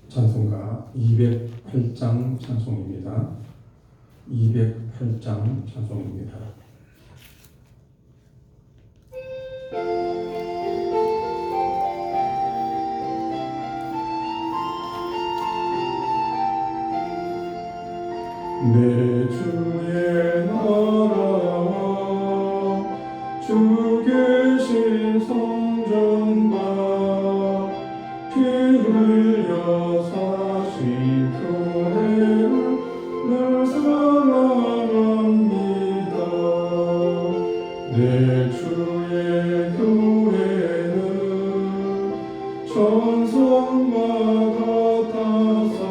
찬송가 208장 찬송입니다. 208장 찬송입니다. 내 주의 나라와 주 계신 성전과 피 흘려 사신 교회를 늘 사랑합니다. 내 주의 교회는 천성과 같아서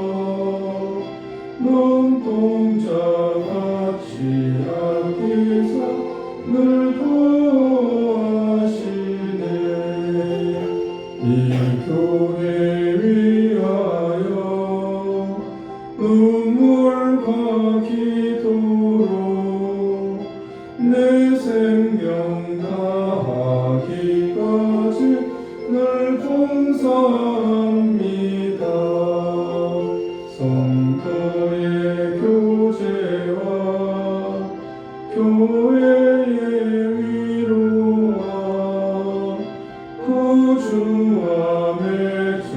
눈동자같이 아끼사 늘 보호하시네. 이 교회 위하여 눈물과 기도로 내 생명 다하기까지 늘 봉사합니다. 성도의 교제와 교회의 위로와 구주와 맺은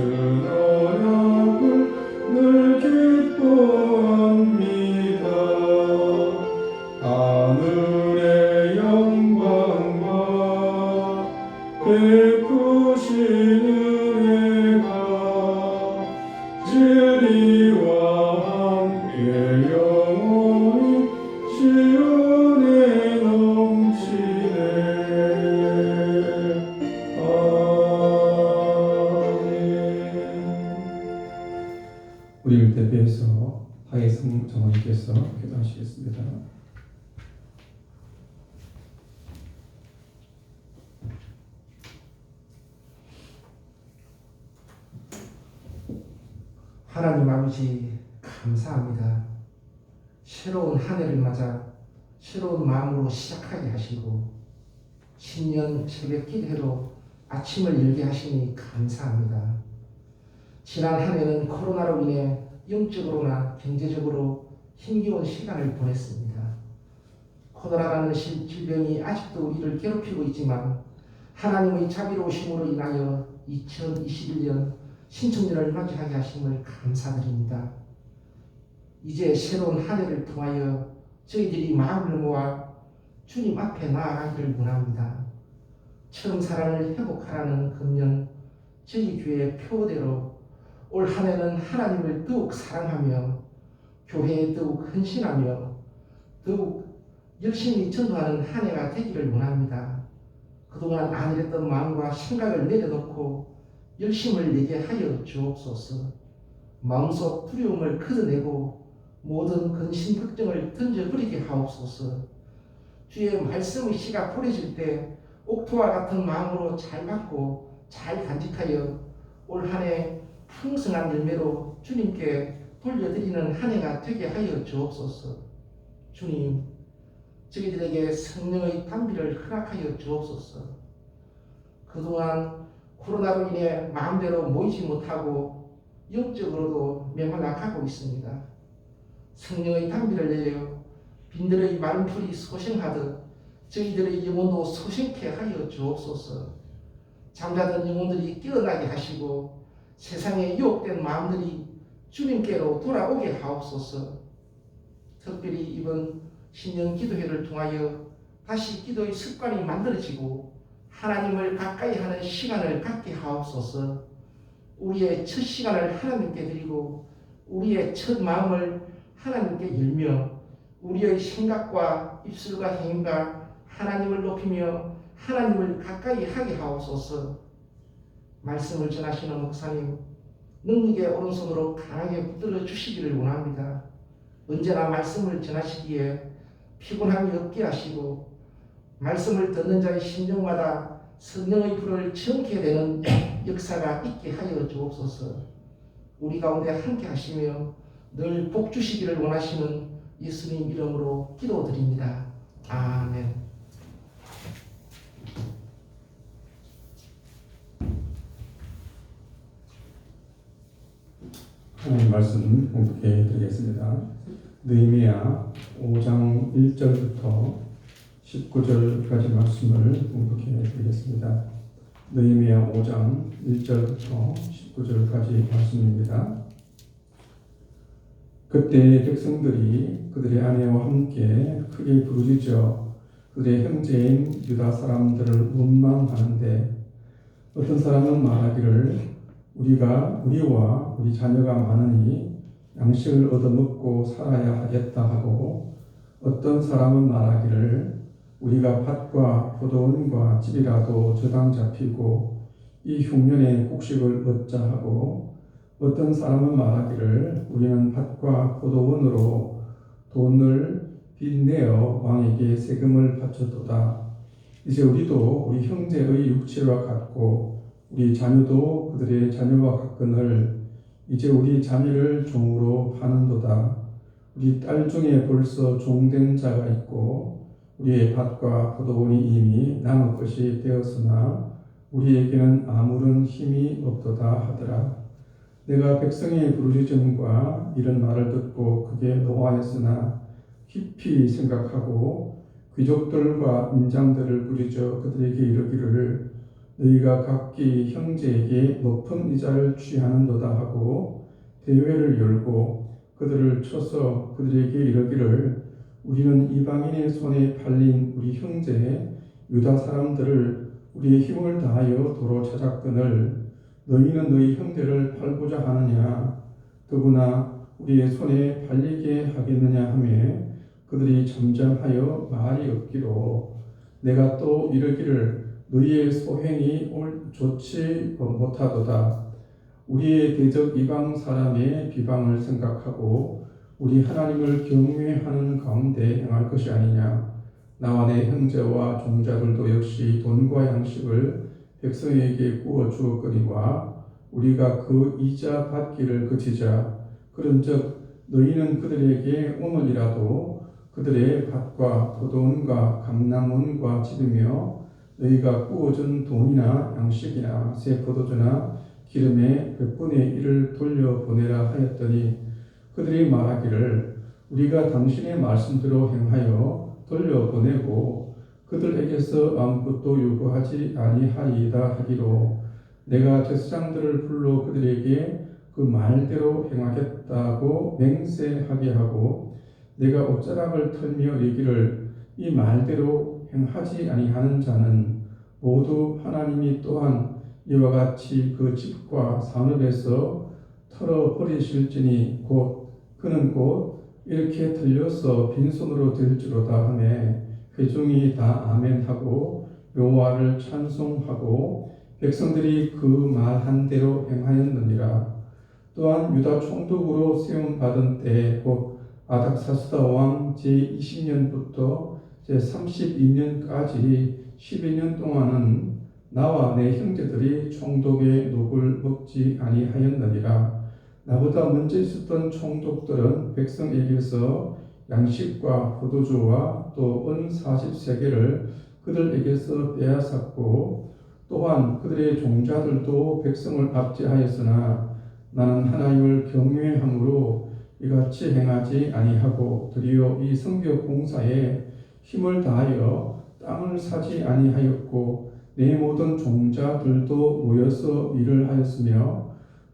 언약을 늘 기뻐합니다. 하늘의 영광과 베푸시는 은혜가 진리와 함께 영원히 시온에 넘치네. 아멘. 우리를 대표해서 하예성 장로님께서 기도하시겠습니다. 하나님 아버지 감사합니다. 새로운 한 해를 맞아 새로운 마음으로 시작하게 하시고 신년 새벽 기도회로 아침을 열게 하시니 감사합니다. 지난 한 해는 코로나로 인해 영적으로나 경제적으로 힘겨운 시간을 보냈습니다. 코로나라는 질병이 아직도 우리를 괴롭히고 있지만 하나님의 자비로우심으로 인하여 2021년 신천년을 맞이하게 하심을 감사드립니다. 이제 새로운 한 해를 통하여 저희들이 마음을 모아 주님 앞에 나아가기를 원합니다. 처음 사랑을 회복하라는 금년 저희 교회의 표대로 올 한 해는 하나님을 더욱 사랑하며 교회에 더욱 헌신하며 더욱 열심히 전도하는 한 해가 되기를 원합니다. 그동안 안일했던 마음과 생각을 내려놓고 열심을 내게 하여 주옵소서. 마음속 두려움을 걷어내고 모든 근심 걱정을 던져버리게 하옵소서. 주의 말씀의 씨가 뿌려질 때 옥토와 같은 마음으로 잘 받고 잘 간직하여 올 한 해 풍성한 열매로 주님께 돌려드리는 한 해가 되게 하여 주옵소서. 주님, 저희들에게 성령의 담비를 허락하여 주옵소서. 그동안 코로나로 인해 마음대로 모이지 못하고 영적으로도 메말라가고 있습니다. 성령의 담비를 내려 빈들의 마른 풀이 소생하듯 저희들의 영혼도 소생케 하여 주옵소서. 잠자던 영혼들이 깨어나게 하시고 세상에 유혹된 마음들이 주님께로 돌아오게 하옵소서. 특별히 이번 신년 기도회를 통하여 다시 기도의 습관이 만들어지고 하나님을 가까이 하는 시간을 갖게 하옵소서. 우리의 첫 시간을 하나님께 드리고 우리의 첫 마음을 하나님께 열며 우리의 생각과 입술과 행위가 하나님을 높이며 하나님을 가까이 하게 하옵소서. 말씀을 전하시는 목사님 능력의 오른손으로 강하게 붙들어 주시기를 원합니다. 언제나 말씀을 전하시기에 피곤함이 없게 하시고 말씀을 듣는 자의 심령마다 성령의 불을 지게 되는 역사가 있게 하여 주옵소서. 우리 가운데 함께 하시며 늘 복 주시기를 원하시는 예수님 이름으로 기도드립니다. 아멘. 하나님 말씀 공독해 드리겠습니다. 느헤미야 5장 1절부터 19절까지 말씀을 공독해 드리겠습니다. 느헤미야 5장 1절부터 19절까지 말씀입니다. 그때 백성들이 그들의 아내와 함께 크게 부르짖어 그들의 형제인 유다 사람들을 원망하는데 어떤 사람은 말하기를 우리와 우리 자녀가 많으니 양식을 얻어먹고 살아야 하겠다 하고 어떤 사람은 말하기를 우리가 밭과 포도원과 집이라도 저당 잡히고 이 흉년에 곡식을 얻자 하고 어떤 사람은 말하기를 우리는 밭과 포도원으로 돈을 빚내어 왕에게 세금을 바쳤도다. 이제 우리도 우리 형제의 육체와 같고 우리 자녀도 그들의 자녀와 같거늘 이제 우리 자녀를 종으로 파는도다. 우리 딸 중에 벌써 종된 자가 있고 우리의 밭과 포도원이 이미 남의 것이 되었으나 우리에게는 아무런 힘이 없도다 하더라. 내가 백성의 부르짖음과 이런 말을 듣고 크게 노하였으나 깊이 생각하고 귀족들과 인장들을 부르짖어 그들에게 이르기를 너희가 각기 형제에게 높은 이자를 취하는도다 하고 대회를 열고 그들을 쳐서 그들에게 이르기를 우리는 이방인의 손에 팔린 우리 형제 유다 사람들을 우리의 힘을 다하여 도로 찾았거늘 너희는 너희 형제를 팔고자 하느냐 더구나 우리의 손에 팔리게 하겠느냐 하며 그들이 잠잠하여 말이 없기로 내가 또 이르기를 너희의 소행이 좋지 못하도다. 우리의 대적 이방 사람의 비방을 생각하고 우리 하나님을 경외하는 가운데 행할 것이 아니냐. 나와 내 형제와 종자들도 역시 돈과 양식을 백성에게 구워 주었거니와 우리가 그 이자 받기를 그치자. 그런즉 너희는 그들에게 오늘이라도 그들의 밭과 포도원과 감람원과 집이며 너희가 구워준 돈이나 양식이나 새 포도주나 기름의 100분의 1을 돌려보내라 하였더니 그들이 말하기를 우리가 당신의 말씀대로 행하여 돌려보내고 그들에게서 아무것도 요구하지 아니하리이다 하기로 내가 제사장들을 불러 그들에게 그 말대로 행하겠다고 맹세하게 하고 내가 옷자락을 털며 이르기를 이 말대로 행하지 아니하는 자는 모두 하나님이 또한 이와 같이 그 집과 산업에서 털어버리실지니 그는 곧 이렇게 틀려서 빈손으로 될지로다 하며 회중이 다 아멘하고 여호와를 찬송하고 백성들이 그 말한 대로 행하였느니라. 또한 유다 총독으로 세움받은 때에 곧 아닥사스다 왕 제20년부터 제32년까지 12년 동안은 나와 내 형제들이 총독의 녹을 먹지 아니하였느니라. 나보다 먼저 있었던 총독들은 백성에게서 양식과 포도주와 또 은 40세겔을 그들에게서 빼앗았고 또한 그들의 종자들도 백성을 압제하였으나 나는 하나님을 경외함으로 이같이 행하지 아니하고 도리어 이 성벽 공사에 힘을 다하여 땅을 사지 아니하였고 내 모든 종자들도 모여서 일을 하였으며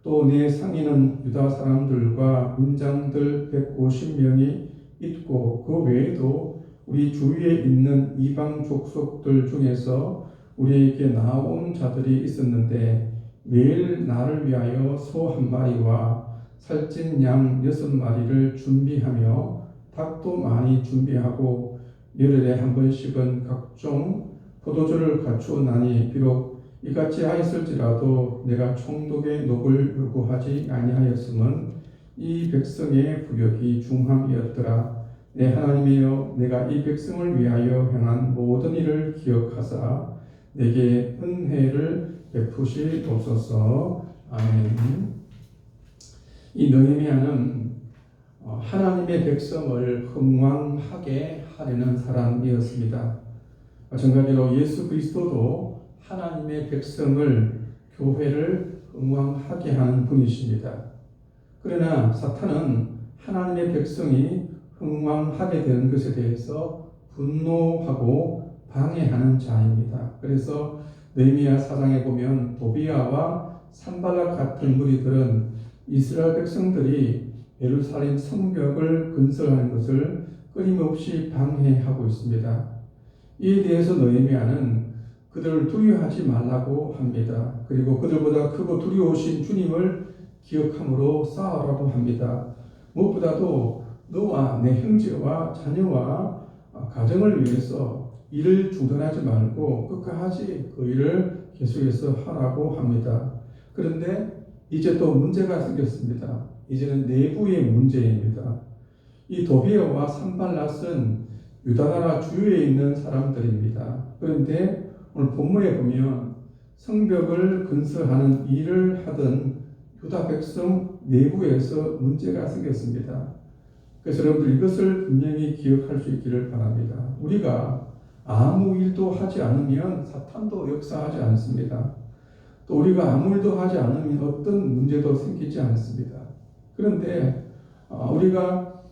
또 내 상인은 유다 사람들과 민장들 150명이 있고 그 외에도 우리 주위에 있는 이방 족속들 중에서 우리에게 나온 자들이 있었는데 매일 나를 위하여 소 1마리와 살찐 양 6마리를 준비하며 닭도 많이 준비하고 열흘에 한 번씩은 각종 포도주를 갖추었나니 비록 이같이 하였을지라도 내가 총독의 녹을 요구하지 아니하였음은 이 백성의 부역이 중함이었더라. 내 하나님이여 내가 이 백성을 위하여 행한 모든 일을 기억하사 내게 은혜를 베푸시옵소서. 아멘. 이 느헤미야는 하나님의 백성을 흥왕하게 하려는 사람이었습니다. 마찬가지로 예수 그리스도도 하나님의 백성을 교회를 흥왕하게 하는 분이십니다. 그러나 사탄은 하나님의 백성이 흥왕하게 되는 것에 대해서 분노하고 방해하는 자입니다. 그래서 느헤미야 4장에 보면 도비아와 산발락 같은 무리들은 이스라엘 백성들이 예루살렘 성벽을 건설하는 것을 끊임없이 방해하고 있습니다. 이에 대해서 느헤미야는 그들을 두려워하지 말라고 합니다. 그리고 그들보다 크고 두려우신 주님을 기억함으로 싸우라고 합니다. 무엇보다도 너와 내 형제와 자녀와 가정을 위해서 일을 중단하지 말고 끝까지 그 일을 계속해서 하라고 합니다. 그런데 이제 또 문제가 생겼습니다. 이제는 내부의 문제입니다. 이 도비아와 산발랏은 유다나라 주위에 있는 사람들입니다. 그런데 오늘 본문에 보면 성벽을 건설하는 일을 하던 유다 백성 내부에서 문제가 생겼습니다. 그래서 여러분들 이것을 분명히 기억할 수 있기를 바랍니다. 우리가 아무 일도 하지 않으면 사탄도 역사하지 않습니다. 또 우리가 아무 일도 하지 않으면 어떤 문제도 생기지 않습니다. 그런데 우리가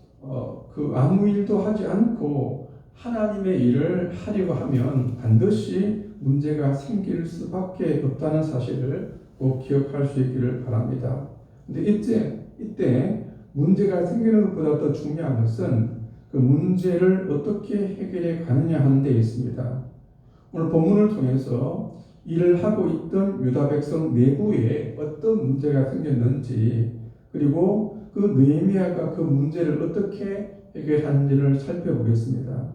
그 아무 일도 하지 않고 하나님의 일을 하려고 하면 반드시 문제가 생길 수밖에 없다는 사실을 꼭 기억할 수 있기를 바랍니다. 근데 이때 문제가 생기는 것보다 더 중요한 것은 그 문제를 어떻게 해결해 가느냐 하는 데 있습니다. 오늘 본문을 통해서 일을 하고 있던 유다 백성 내부에 어떤 문제가 생겼는지, 그리고 그 느헤미야가 그 문제를 어떻게 해결하는지를 살펴보겠습니다.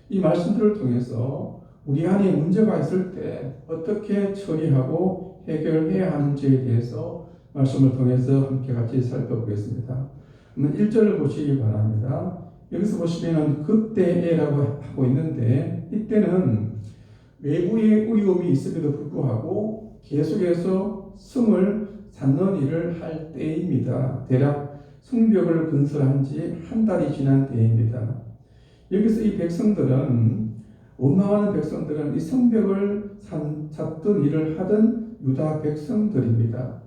이 말씀들을 통해서 우리 안에 문제가 있을 때 어떻게 처리하고 해결해야 하는지에 대해서 말씀을 통해서 함께 같이 살펴보겠습니다. 1절을 보시기 바랍니다. 여기서 보시면 그때라고 하고 있는데, 이때는 외부의 어려움이 있음에도 불구하고 계속해서 성을 쌓는 일을 할 때입니다. 대략 성벽을 건설한 지 한 달이 지난 때입니다. 여기서 이 백성들은, 원망하는 백성들은 이 성벽을 쌓던 일을 하던 유다 백성들입니다.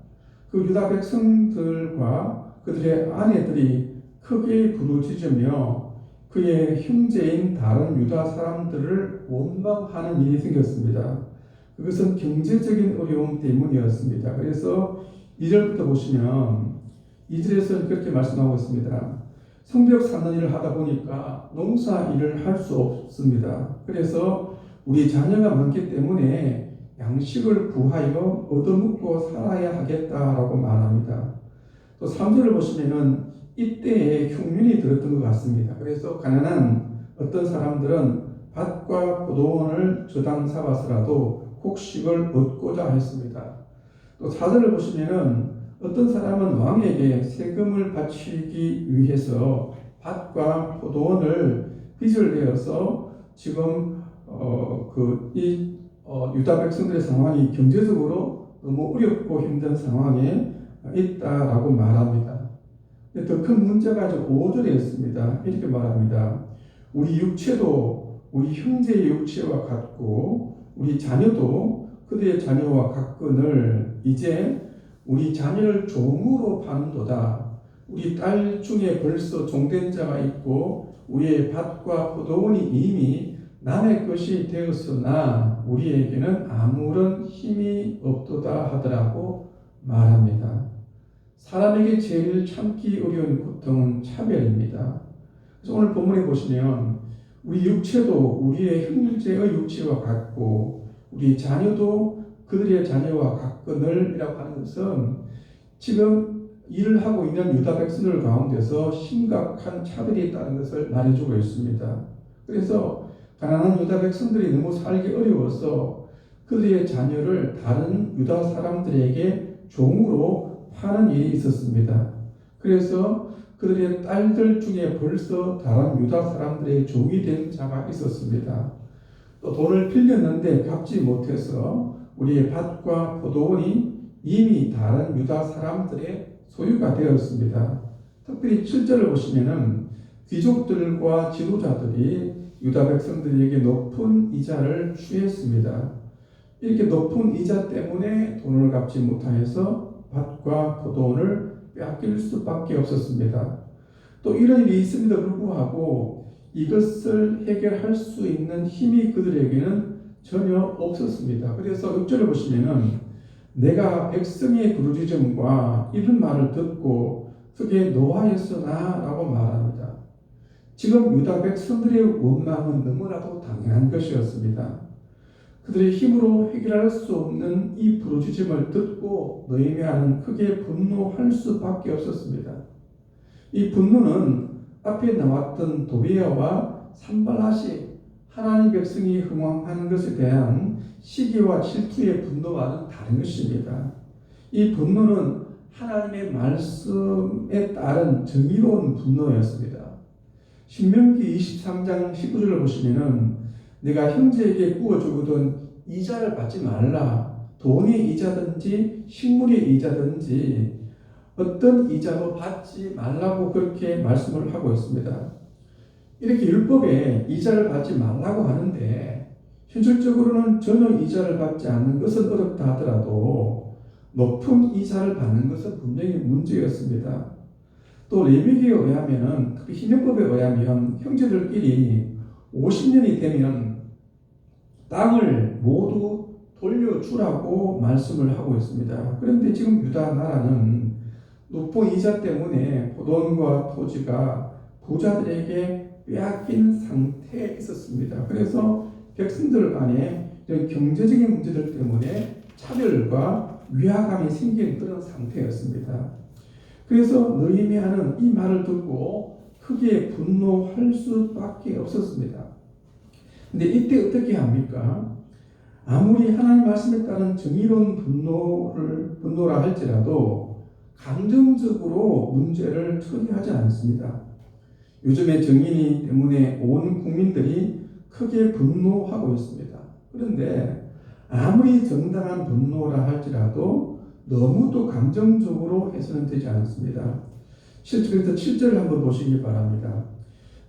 그 유다 백성들과 그들의 아내들이 크게 부르짖으며 그의 형제인 다른 유다 사람들을 원망하는 일이 생겼습니다. 그것은 경제적인 어려움 때문이었습니다. 그래서 2절부터 보시면 2절에서 그렇게 말씀하고 있습니다. 성벽 쌓는 일을 하다 보니까 농사 일을 할 수 없습니다. 그래서 우리 자녀가 많기 때문에 양식을 구하여 얻어먹고 살아야 하겠다라고 말합니다. 또 3절을 보시면은 이때에 흉년이 들었던 것 같습니다. 그래서 가난한 어떤 사람들은 밭과 포도원을 저당 삼아서라도 곡식을 얻고자 했습니다. 또 4절을 보시면은 어떤 사람은 왕에게 세금을 바치기 위해서 밭과 포도원을 빚을 내어서 지금 유다 백성들의 상황이 경제적으로 너무 어렵고 힘든 상황에 있다라고 말합니다. 더 큰 문제가 5절에 있습니다. 이렇게 말합니다. 우리 육체도 우리 형제의 육체와 같고 우리 자녀도 그들의 자녀와 같거늘 이제 우리 자녀를 종으로 파는도다. 우리 딸 중에 벌써 종된 자가 있고 우리의 밭과 포도원이 이미 남의 것이 되었으나 우리에게는 아무런 힘이 없도다 하더라고 말합니다. 사람에게 제일 참기 어려운 고통은 차별입니다. 그래서 오늘 본문에 보시면 우리 육체도 우리의 형제의 육체와 같고 우리 자녀도 그들의 자녀와 같거늘 이라고 하는 것은 지금 일을 하고 있는 유다 백성들 가운데서 심각한 차별이 있다는 것을 말해주고 있습니다. 그래서 가난한 유다 백성들이 너무 살기 어려워서 그들의 자녀를 다른 유다 사람들에게 종으로 파는 일이 있었습니다. 그래서 그들의 딸들 중에 벌써 다른 유다 사람들의 종이 된 자가 있었습니다. 또 돈을 빌렸는데 갚지 못해서 우리의 밭과 포도원이 이미 다른 유다 사람들의 소유가 되었습니다. 특별히 7절을 보시면은 귀족들과 지도자들이 유다 백성들에게 높은 이자를 취했습니다. 이렇게 높은 이자 때문에 돈을 갚지 못하여서 밭과 포도원을 빼앗길 수밖에 없었습니다. 또 이런 일이 있음에도 불구하고 이것을 해결할 수 있는 힘이 그들에게는 전혀 없었습니다. 그래서 6절을 보시면은 내가 백성의 부르짖음과 이런 말을 듣고 그게 노하였으나 라고 말합니다. 지금 유다 백성들의 원망은 너무나도 당연한 것이었습니다. 그들의 힘으로 해결할 수 없는 이 부르짖음을 듣고 느헤미야는 크게 분노할 수밖에 없었습니다. 이 분노는 앞에 나왔던 도비야와 산발랏이 하나님 백성이 흥황하는 것에 대한 시기와 질투의 분노와는 다른 것입니다. 이 분노는 하나님의 말씀에 따른 정의로운 분노였습니다. 신명기 23장 19절을 보시면은 내가 형제에게 구워주거든 이자를 받지 말라. 돈의 이자든지 식물의 이자든지 어떤 이자도 받지 말라고 그렇게 말씀을 하고 있습니다. 이렇게 율법에 이자를 받지 말라고 하는데 현실적으로는 전혀 이자를 받지 않는 것은 어렵다 하더라도 높은 이자를 받는 것은 분명히 문제였습니다. 또 레위기에 의하면은 특히 신명법에 의하면 형제들끼리 50년이 되면 땅을 모두 돌려주라고 말씀을 하고 있습니다. 그런데 지금 유다 나라는 높은 이자 때문에 포도원과 토지가 부자들에게 빼앗긴 상태에 있었습니다. 그래서 백성들 간에 이런 경제적인 문제들 때문에 차별과 위화감이 생긴 그런 상태였습니다. 그래서 느헤미야는 이 말을 듣고 크게 분노할 수밖에 없었습니다. 근데 이때 어떻게 합니까? 아무리 하나님 말씀에 따른 정의로운 분노라 할지라도 감정적으로 문제를 처리하지 않습니다. 요즘의 정의니 때문에 온 국민들이 크게 분노하고 있습니다. 그런데 아무리 정당한 분노라 할지라도 너무도 감정적으로 해서는 되지 않습니다. 그래서 7절을 한번 보시기 바랍니다.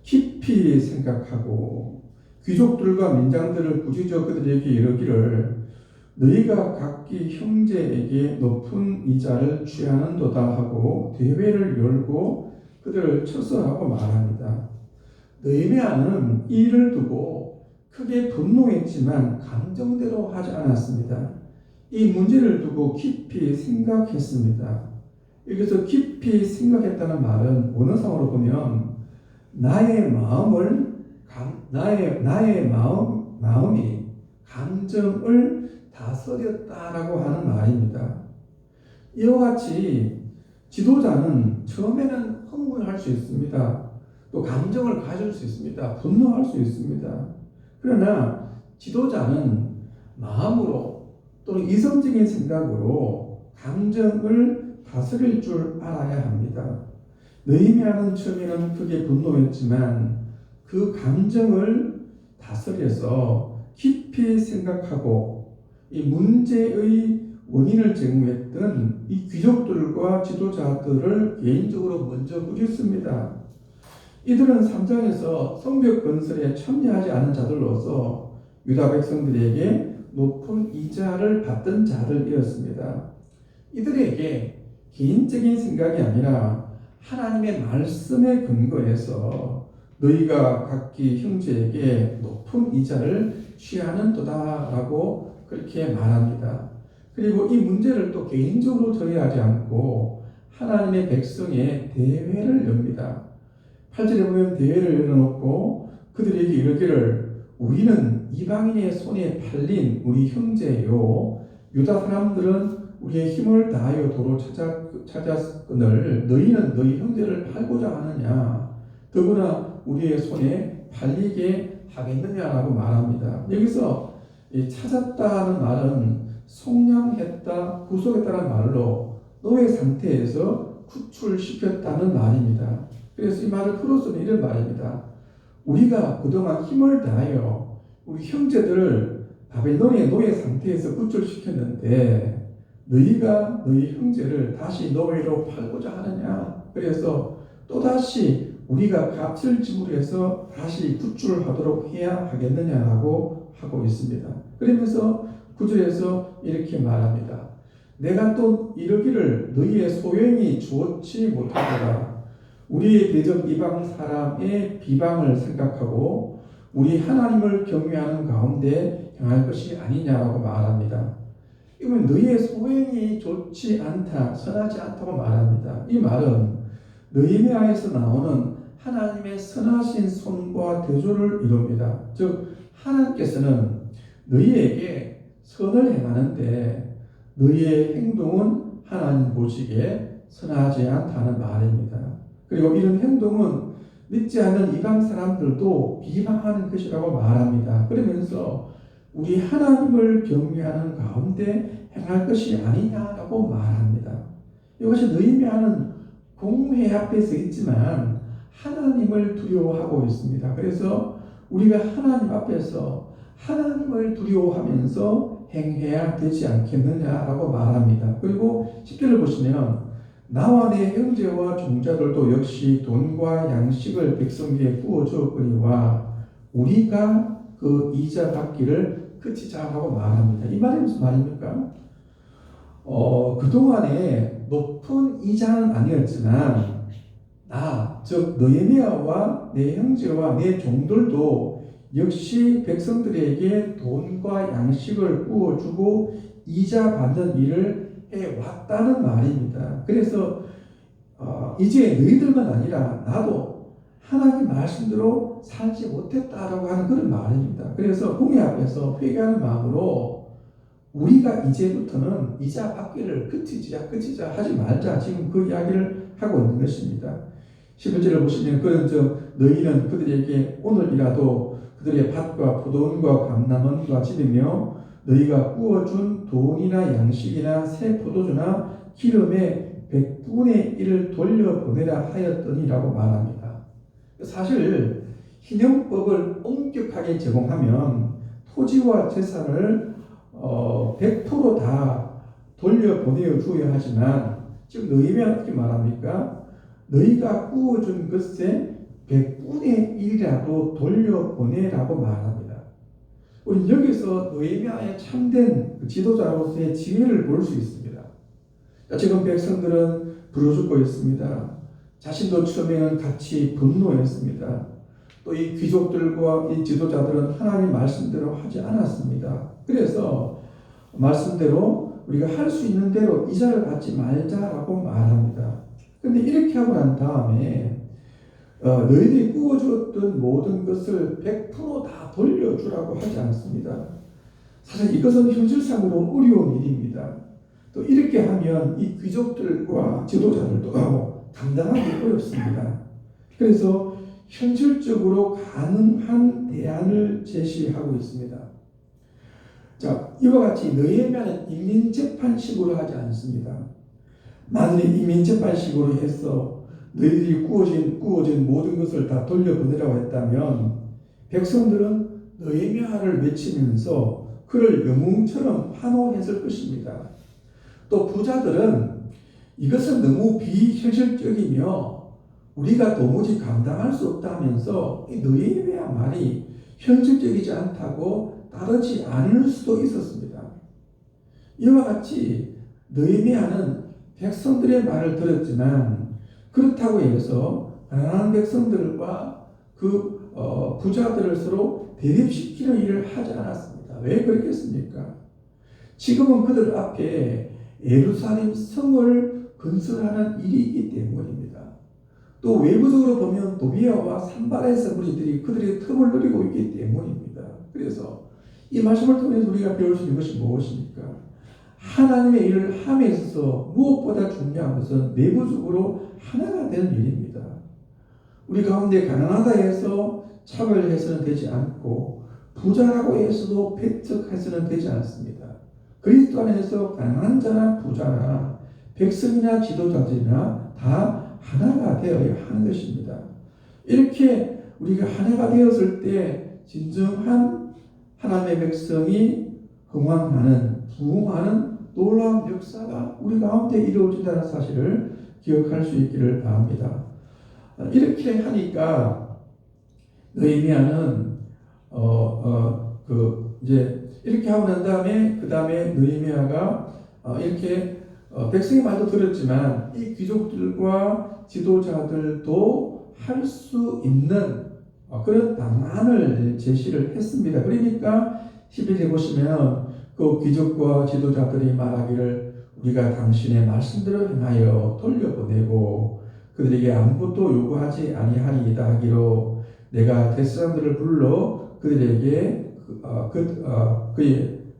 깊이 생각하고 귀족들과 민장들을 부지저 그들에게 이르기를 너희가 각기 형제에게 높은 이자를 취하는도다 하고 대회를 열고 그들을 처벌하고 말합니다. 느헤미야는 이 일을 두고 크게 분노했지만 감정대로 하지 않았습니다. 이 문제를 두고 깊이 생각했습니다. 여기서 깊이 생각했다는 말은 원어상으로 보면 나의 마음이 감정을 다스렸다라고 하는 말입니다. 이와 같이 지도자는 처음에는 흥분할 수 있습니다. 또 감정을 가질 수 있습니다. 분노할 수 있습니다. 그러나 지도자는 마음으로 또는 이성적인 생각으로 감정을 다스릴 줄 알아야 합니다. 느헤미야는 처음에는 크게 분노했지만 그 감정을 다스려서 깊이 생각하고 이 문제의 원인을 제공했던 이 귀족들과 지도자들을 개인적으로 먼저 꾸짖습니다. 이들은 3장에서 성벽 건설에 참여하지 않은 자들로서 유다 백성들에게 높은 이자를 받던 자들이었습니다. 이들에게 개인적인 생각이 아니라 하나님의 말씀에 근거해서 너희가 각기 형제에게 높은 이자를 취하는도다라고 그렇게 말합니다. 그리고 이 문제를 또 개인적으로 처리하지 않고 하나님의 백성의 대회를 엽니다. 8절에 보면 대회를 열어놓고 그들에게 이르기를 우리는 이방인의 손에 팔린 우리 형제요 유다 사람들은 우리의 힘을 다하여 도로 찾았거늘 너희는 너희 형제를 팔고자 하느냐 더구나 우리의 손에 팔리게 하겠느냐라고 말합니다. 여기서 찾았다는 말은 속량했다, 구속했다는 말로 노예 상태에서 구출시켰다는 말입니다. 그래서 이 말을 풀어서는 이런 말입니다. 우리가 그동안 힘을 다하여 우리 형제들을 바벨론의 노예 상태에서 구출시켰는데 너희가 너희 형제를 다시 노예로 팔고자 하느냐. 그래서 또다시 우리가 값을 지불해서 다시 구출하도록 해야 하겠느냐라고 하고 있습니다. 그러면서 9절에서 이렇게 말합니다. 내가 또 이르기를 너희의 소행이 좋지 못하더라. 우리의 대적 이방 사람의 비방을 생각하고 우리 하나님을 경외하는 가운데 행할 것이 아니냐라고 말합니다. 이건 너희의 소행이 좋지 않다, 선하지 않다고 말합니다. 이 말은 느헤미야에서 나오는 하나님의 선하신 손과 대조를 이룹니다. 즉 하나님께서는 너희에게 선을 행하는데 너희의 행동은 하나님 보시기에 선하지 않다는 말입니다. 그리고 이런 행동은 믿지 않는 이방 사람들도 비방하는 것이라고 말합니다. 그러면서 우리 하나님을 경외하는 가운데 행할 것이 아니냐라고 말합니다. 이것이 느헤미야는 공회 앞에 서 있지만 하나님을 두려워하고 있습니다. 그래서 우리가 하나님 앞에서 하나님을 두려워하면서 행해야 되지 않겠느냐라고 말합니다. 그리고 10절을 보시면 나와 내 형제와 종자들도 역시 돈과 양식을 백성에게 부어주었거니와 우리가 그 이자 받기를 그치자라고 말합니다. 이 말이 무슨 말입니까? 그동안에 높은 이자는 아니었지만 즉 느헤미야와 내 형제와 내 종들도 역시 백성들에게 돈과 양식을 부어주고 이자 받는 일을 해왔다는 말입니다. 그래서 이제 너희들만 아니라 나도 하나님 말씀대로 살지 못했다라고 하는 그런 말입니다. 그래서 공회 앞에서 회개하는 마음으로 우리가 이제부터는 이자 받기를 그치자 하지 말자, 지금 그 이야기를 하고 있는 것입니다. 11절을 보시면 너희는 그들에게 오늘이라도 그들의 밭과 포도원과 감람원과 집이며 너희가 구워준 돈이나 양식이나 새 포도주나 기름의 100분의 1을 돌려보내라 하였더니라고 말합니다. 사실 희년법을 엄격하게 제공하면 토지와 재산을 100% 다 돌려보내어 주어야 하지만 지금 느헤미야가 어떻게 말합니까? 너희가 구워준 것의 100분의 1이라도 돌려보내라고 말합니다. 우리 여기서 느헤미야의 참된 지도자로서의 지혜를 볼 수 있습니다. 지금 백성들은 부르짖고 있습니다. 자신도 처음에는 같이 분노했습니다. 또 이 귀족들과 이 지도자들은 하나님 말씀대로 하지 않았습니다. 그래서 말씀대로 우리가 할 수 있는 대로 이자를 받지 말자라고 말합니다. 그런데 이렇게 하고 난 다음에 너희들이 구워주었던 모든 것을 100%다 돌려주라고 하지 않습니다. 사실 이것은 현실상으로 어려운 일입니다. 또 이렇게 하면 이 귀족들과 지도자들도 감당하기 어렵습니다. 그래서 현실적으로 가능한 대안을 제시하고 있습니다. 자, 이와 같이 느헤미야는 인민재판식으로 하지 않습니다. 만일 인민재판식으로 해서 너희들이 구워진 모든 것을 다 돌려보내라고 했다면 백성들은 느헤미야를 외치면서 그를 영웅처럼 환호했을 것입니다. 또 부자들은 이것은 너무 비현실적이며 우리가 도무지 감당할 수 없다면서 이 느헤미야 말이 현실적이지 않다고 따르지 않을 수도 있었습니다. 이와 같이 느헤미야는 백성들의 말을 들었지만 그렇다고 해서 가난한 백성들과 그 부자들을 서로 대립시키는 일을 하지 않았습니다. 왜 그랬겠습니까? 지금은 그들 앞에 예루살렘 성을 건설하는 일이 있기 때문입니다. 또 외부적으로 보면 도비아와 산발에서 무리들이 그들의 틈을 누리고 있기 때문입니다. 그래서 이 말씀을 통해서 우리가 배울 수 있는 것이 무엇입니까? 하나님의 일을 함에 있어서 무엇보다 중요한 것은 내부적으로 하나가 되는 일입니다. 우리 가운데 가난하다 해서 차별해서는 되지 않고 부자라고 해서도 배척해서는 되지 않습니다. 그리스도 안에서 가난한 자나 부자나 백성이나 지도자들이나 다 하나가 되어야 하는 것입니다. 이렇게 우리가 하나가 되었을 때 진정한 하나님의 백성이 흥왕하는 부흥하는 놀라운 역사가 우리 가운데 이루어진다는 사실을 기억할 수 있기를 바랍니다. 이렇게 하니까 느헤미야는 이제 이렇게 하고 난 다음에 그 다음에 느헤미야가 이렇게 백성의 말도 들었지만 이 귀족들과 지도자들도 할 수 있는 그런 방안을 제시를 했습니다. 그러니까 11에 보시면 그 귀족과 지도자들이 말하기를 우리가 당신의 말씀대로 행하여 돌려보내고 그들에게 아무것도 요구하지 아니하리이다 하기로 내가 대사람들을 불러 그들에게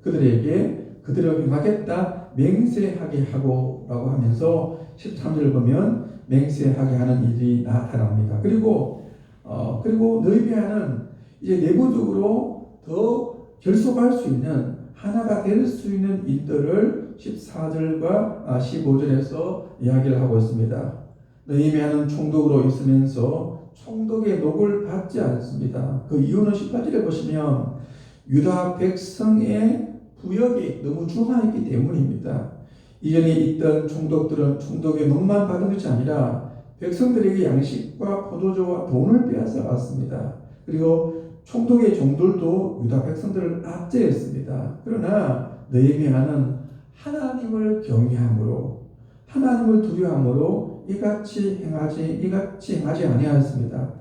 그들에게 그대로 행하겠다 맹세하게 하고라고 하면서 13절을 보면 맹세하게 하는 일이 나타납니다. 그리고 느헤미야는 이제 내부적으로 더 결속할 수 있는 하나가 될 수 있는 일들을 14절과 15절에서 이야기를 하고 있습니다. 느헤미야는 총독으로 있으면서 총독의 녹을 받지 않습니다. 그 이유는 18절에 보시면 유다 백성의 부역이 너무 중하였기 때문입니다. 이전에 있던 총독들은 총독의 녹만 받은 것이 아니라 백성들에게 양식과 포도주와 돈을 빼앗아 왔습니다. 그리고 총독의 종들도 유다 백성들을 압제했습니다. 그러나 느헤미야는 하나님을 경외함으로 하나님을 두려워함으로 이같이 행하지 아니하였습니다.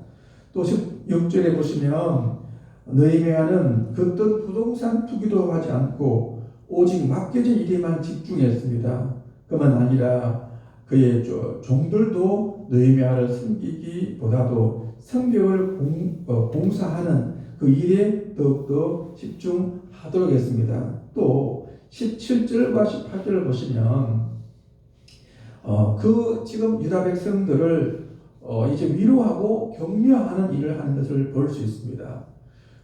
또 16절에 보시면 느헤미야는 겉뜻 부동산 투기도 하지 않고 오직 맡겨진 일에만 집중했습니다. 그만 아니라 그의 종들도 느헤미야를 섬기기보다도 성벽을 공사하는 그 일에 더욱더 집중하도록 했습니다. 또 17절과 18절을 보시면 지금 유다 백성들을 이제 위로하고 격려하는 일을 하는 것을 볼 수 있습니다.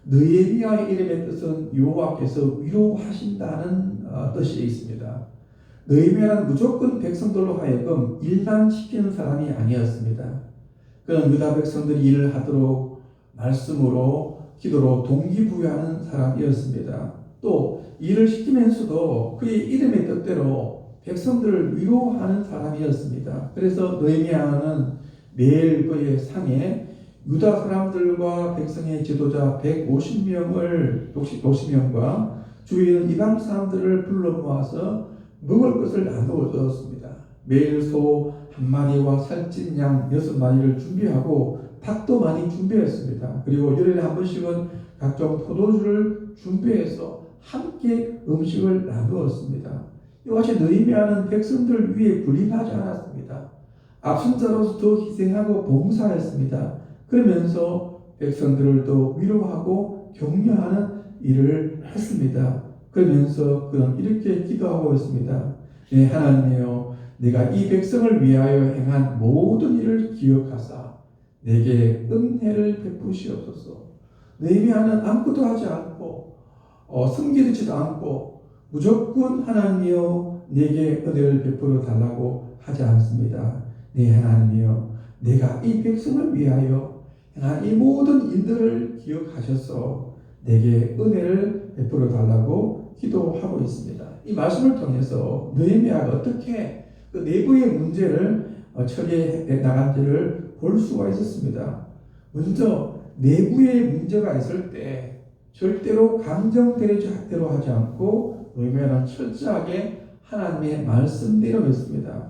느헤미야의 이름의 뜻은 여호와께서 위로하신다는 뜻이 있습니다. 느헤미야는 무조건 백성들로 하여금 일만 시키는 사람이 아니었습니다. 그는 유다 백성들이 일을 하도록 말씀으로 기도로 동기부여하는 사람이었습니다. 또 일을 시키면서도 그의 이름의 뜻대로 백성들을 위로하는 사람이었습니다. 그래서 느헤미야는 매일 그의 상에 유다 사람들과 백성의 지도자 150명과 주위에 있는 이방 사람들을 불러 모아서 먹을 것을 나누어 주었습니다. 매일 소 1마리와 살찐 양 6마리를 준비하고 닭도 많이 준비했습니다. 그리고 열흘에 한 번씩은 각종 포도주를 준비해서 함께 음식을 나누었습니다. 이같이 느헤미야는 백성들 위에 군림하지 않았습니다. 앞선자로서 더 희생하고 봉사했습니다. 그러면서 백성들을 더 위로하고 격려하는 일을 했습니다. 그러면서 그는 이렇게 기도하고 있습니다. 네, 하나님이여, 내가 이 백성을 위하여 행한 모든 일을 기억하사 내게 은혜를 베푸시옵소서. 느헤미야는 아무것도 하지 않고 섬기지도 않고 무조건 하나님이여 내게 은혜를 베풀어 달라고 하지 않습니다. 네, 하나님이여, 내가 이 백성을 위하여 행한 이 모든 일들을 기억하셔서 내게 은혜를 베풀어 달라고 기도하고 있습니다. 이 말씀을 통해서 느헤미야가 어떻게 그 내부의 문제를 처리해 나간지를 볼 수가 있었습니다. 먼저 내부의 문제가 있을 때 절대로 감정대로 하지 않고 느헤미야는 철저하게 하나님의 말씀대로 했습니다.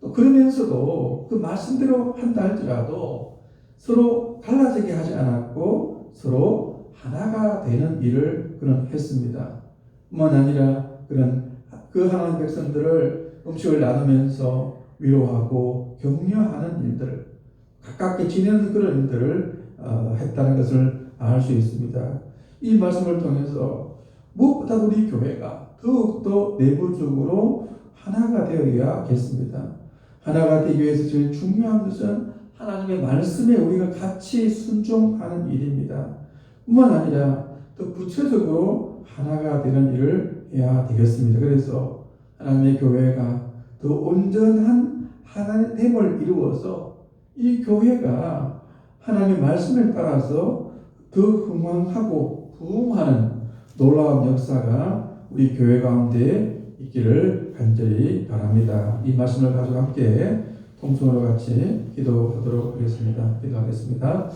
또 그러면서도 그 말씀대로 한다 할지라도 서로 갈라지게 하지 않았고 서로 하나가 되는 일을 그는 했습니다. 뿐만 아니라 그는 그 하나님 백성들을 음식을 나누면서 위로하고 격려하는 일들, 가깝게 지내는 그런 일들을 했다는 것을 알 수 있습니다. 이 말씀을 통해서 무엇보다 우리 교회가 더욱더 내부적으로 하나가 되어야겠습니다. 하나가 되기 위해서 제일 중요한 것은 하나님의 말씀에 우리가 같이 순종하는 일입니다. 뿐만 아니라 더 구체적으로 하나가 되는 일을 해야 되겠습니다. 그래서 하나님의 교회가 더 온전한 하나됨을 이루어서 이 교회가 하나님의 말씀에 따라서 더 흥왕하고 부흥하는 놀라운 역사가 우리 교회 가운데 있기를 간절히 바랍니다. 이 말씀을 가지고 함께 통성으로 같이 기도하도록 하겠습니다. 기도하겠습니다.